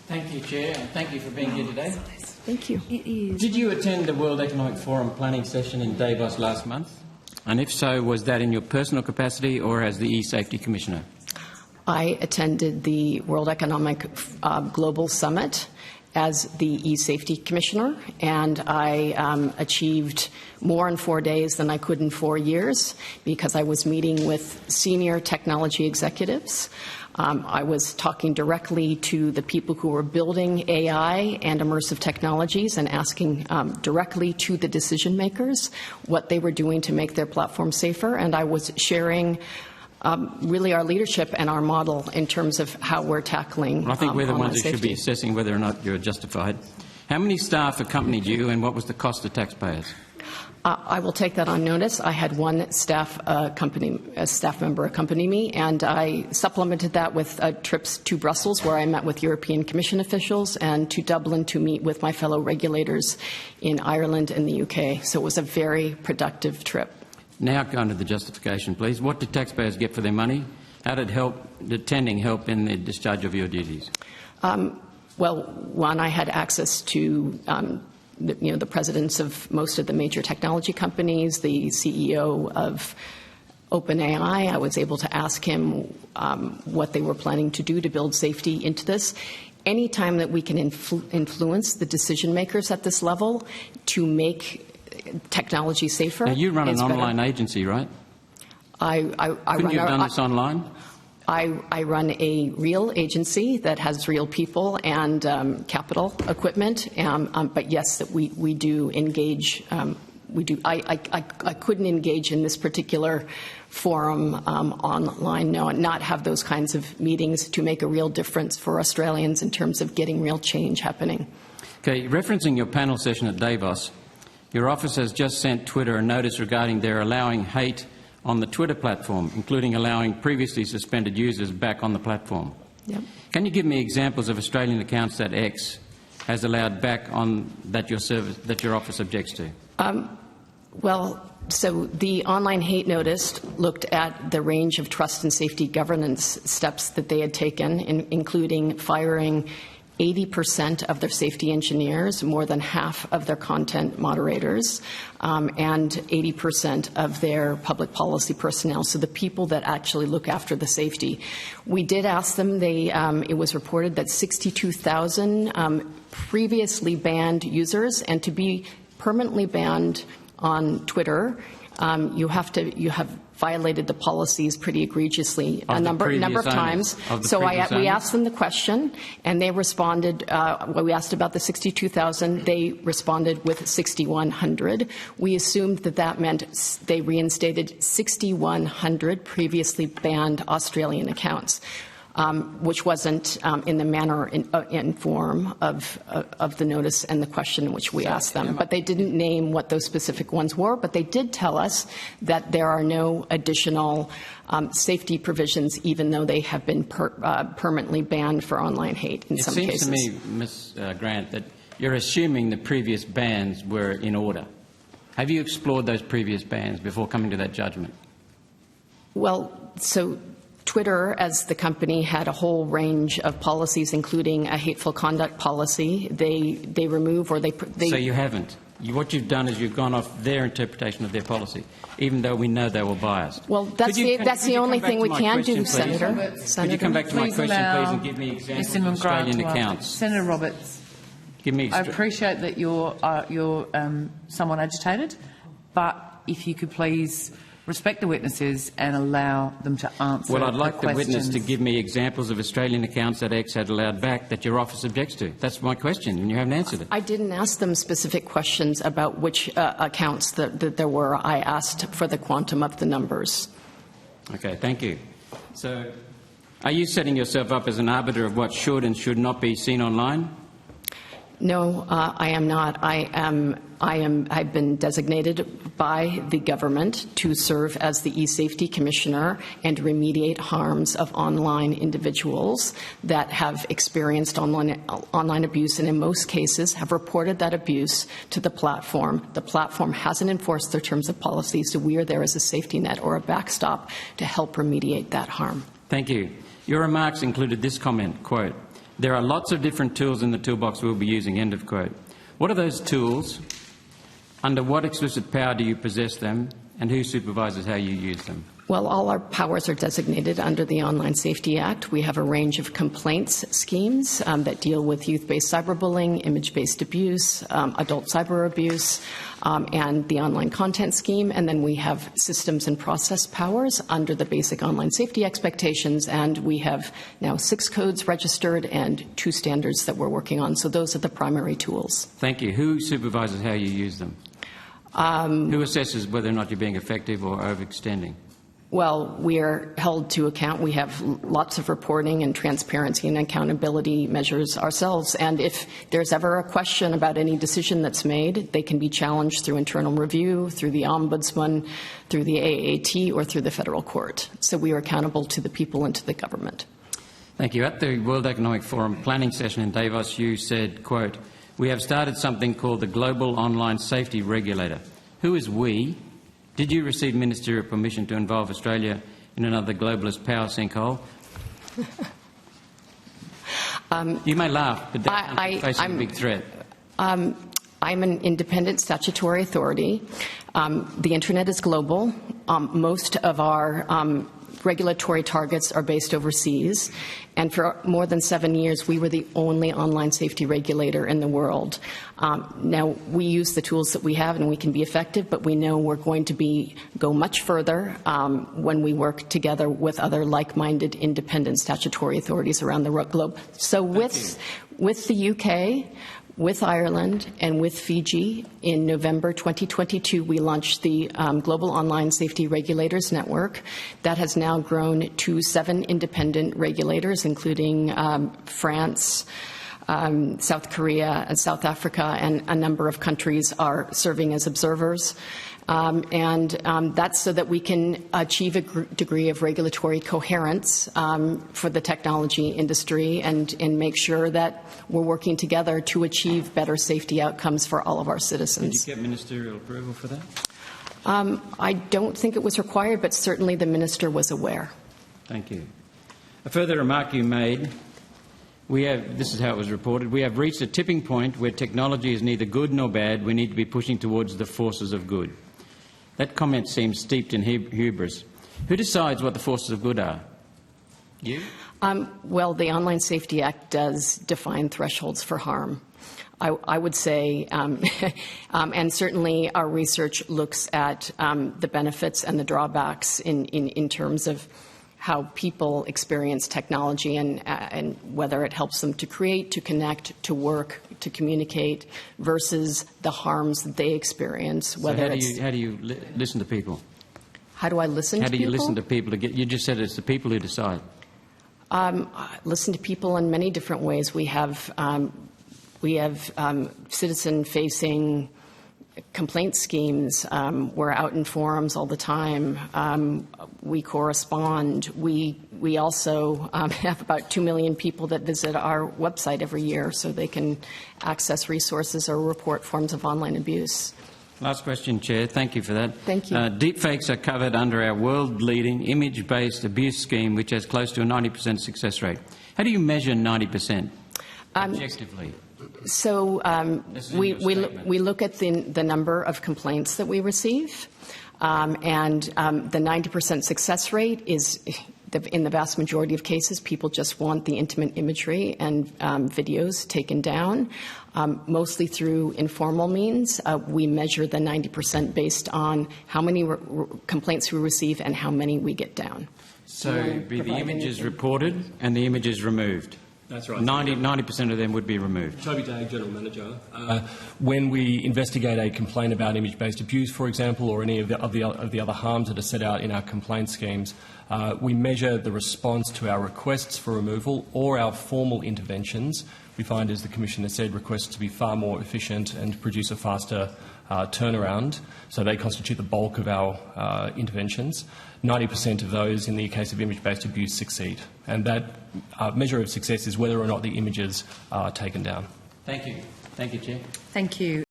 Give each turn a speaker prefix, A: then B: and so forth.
A: Thank you, Chair, and thank you for being here today.
B: Thank you.
A: Did you attend the World Economic Forum planning session in Davos last month? And if so, was that in your personal capacity or as the eSafety Commissioner?
B: I attended the World Economic Global Summit as the eSafety Commissioner, and I achieved more in 4 days than I could in 4 years because I was meeting with senior technology executives. I was talking directly to the people who were building AI and immersive technologies and asking directly to the decision makers what they were doing to make their platform safer, and I was sharing really our leadership and our model in terms of how we're tackling
A: well, I think we're the ones who
B: safety.
A: should be assessing whether or not you're justified. How many staff accompanied you, and what was the cost to taxpayers?
B: I will take that on notice. I had one staff member accompany me, and I supplemented that with trips to Brussels, where I met with European Commission officials, and to Dublin to meet with my fellow regulators in Ireland and the UK. So it was a very productive trip.
A: Now go on to the justification, please. What did taxpayers get for their money? How did attending help in the discharge of your duties?
B: Well, one, I had access to the presidents of most of the major technology companies, the CEO of OpenAI. I was able to ask him what they were planning to do to build safety into this. Any time that we can influence the decision makers at this level to make technology safer.
A: Now, you run an online agency, right? Couldn't you have done this online?
B: I run a real agency that has real people and capital equipment, but yes, that we do engage. I couldn't engage in this particular forum online, no, and not have those kinds of meetings to make a real difference for Australians in terms of getting real change happening.
A: Okay, referencing your panel session at Davos, your office has just sent Twitter a notice regarding their allowing hate on the Twitter platform, including allowing previously suspended users back on the platform.
B: Yep.
A: Can you give me examples of Australian accounts that X has allowed back on that your office objects to?
B: Well, so the online hate notice looked at the range of trust and safety governance steps that they had taken, including firing 80% of their safety engineers, more than half of their content moderators, and 80% of their public policy personnel, so the people that actually look after the safety. We did ask them, it was reported that 62,000 previously banned users, and to be permanently banned on Twitter, you have violated the policies pretty egregiously a number of times. So we asked them the question, and they responded. When we asked about the 62,000, they responded with 6,100. We assumed that meant they reinstated 6,100 previously banned Australian accounts, which wasn't in the manner and form of the notice and the question in which we asked them. But they didn't name what those specific ones were, but they did tell us that there are no additional safety provisions, even though they have been permanently banned for online hate in some cases.
A: It seems to me, Ms Grant, that you're assuming the previous bans were in order. Have you explored those previous bans before coming to that judgment?
B: Well, so Twitter, as the company, had a whole range of policies, including a hateful conduct policy. They remove or they.
A: So you haven't. What you've done is you've gone off their interpretation of their policy, even though we know they were biased.
B: Well, that's the only thing we can do, Senator.
A: Could you come back to my question, please, and give me examples of Australian accounts?
C: Senator Roberts, I appreciate that you're somewhat agitated, but if you could please respect the witnesses and allow them to answer.
A: Well, I'd like the
C: questions.
A: witness to give me examples of Australian accounts that X had allowed back that your office objects to. That's my question, and you haven't answered it.
B: I didn't ask them specific questions about which accounts that there were. I asked for the quantum of the numbers.
A: Okay, thank you. So, are you setting yourself up as an arbiter of what should and should not be seen online?
B: No, I am not. I've been designated by the government to serve as the eSafety Commissioner and remediate harms of online individuals that have experienced online abuse, and in most cases have reported that abuse to the platform. The platform hasn't enforced their terms of policy, so we are there as a safety net or a backstop to help remediate that harm.
A: Thank you. Your remarks included this comment, quote, There are lots of different tools in the toolbox we'll be using, end of quote. What are those tools? Under what explicit power do you possess them? And who supervises how you use them?
B: Well, all our powers are designated under the Online Safety Act. We have a range of complaints schemes that deal with youth-based cyberbullying, image-based abuse, adult cyber abuse, and the online content scheme. And then we have systems and process powers under the basic online safety expectations. And we have now 6 codes registered and 2 standards that we're working on. So those are the primary tools.
A: Thank you. Who supervises how you use them? Who assesses whether or not you're being effective or overextending?
B: Well, we are held to account. We have lots of reporting and transparency and accountability measures ourselves. And if there's ever a question about any decision that's made, they can be challenged through internal review, through the Ombudsman, through the AAT, or through the federal court. So we are accountable to the people and to the government.
A: Thank you. At the World Economic Forum planning session in Davos, you said, quote, "We have started something called the Global Online Safety Regulator." Who is we? Did you receive ministerial permission to involve Australia in another globalist power sinkhole? You may laugh, but that's facing a big threat.
B: I'm an independent statutory authority. The Internet is global. Most of our regulatory targets are based overseas. And for more than 7 years, we were the only online safety regulator in the world. Now, we use the tools that we have and we can be effective, but we know we're going to go much further when we work together with other like-minded independent statutory authorities around the globe. So with the UK, with Ireland and with Fiji, in November 2022, we launched the Global Online Safety Regulators Network. That has now grown to 7 independent regulators, including France, South Korea, and South Africa, and a number of countries are serving as observers. That's so that we can achieve a degree of regulatory coherence for the technology industry and make sure that we're working together to achieve better safety outcomes for all of our citizens.
A: Did you get ministerial approval for that?
B: I don't think it was required, but certainly the minister was aware.
A: Thank you. A further remark you made, this is how it was reported, we have reached a tipping point where technology is neither good nor bad. We need to be pushing towards the forces of good. That comment seems steeped in hubris. Who decides what the forces of good are? You?
B: Well, the Online Safety Act does define thresholds for harm. I would say, and certainly our research looks at the benefits and the drawbacks in terms of how people experience technology and whether it helps them to create, to connect, to work, to communicate, versus the harms that they experience.
A: So how do you listen to people?
B: How do I listen to people?
A: How do you listen to people? You just said it's the people who decide.
B: Listen to people in many different ways. We have citizen-facing complaint schemes. We're out in forums all the time. We correspond. We also have about 2 million people that visit our website every year so they can access resources or report forms of online abuse.
A: Last question, Chair. Thank you for that.
B: Thank you.
A: Deepfakes are covered under our world-leading image-based abuse scheme, which has close to a 90% success rate. How do you measure 90% objectively?
B: So we look at the number of complaints that we receive, and the 90% success rate is, in the vast majority of cases, people just want the intimate imagery and videos taken down, mostly through informal means. We measure the 90% based on how many complaints we receive and how many we get down.
A: So be the images reported and the images removed?
D: That's right.
A: 90% of them would be removed.
D: Toby Day, General Manager. When we investigate a complaint about image-based abuse, for example, or any of the other harms that are set out in our complaint schemes, we measure the response to our requests for removal or our formal interventions. We find, as the Commissioner said, requests to be far more efficient and produce a faster turnaround, so they constitute the bulk of our interventions. 90% of those, in the case of image-based abuse, succeed. And that measure of success is whether or not the images are taken down.
A: Thank you. Thank you, Chair.
C: Thank you.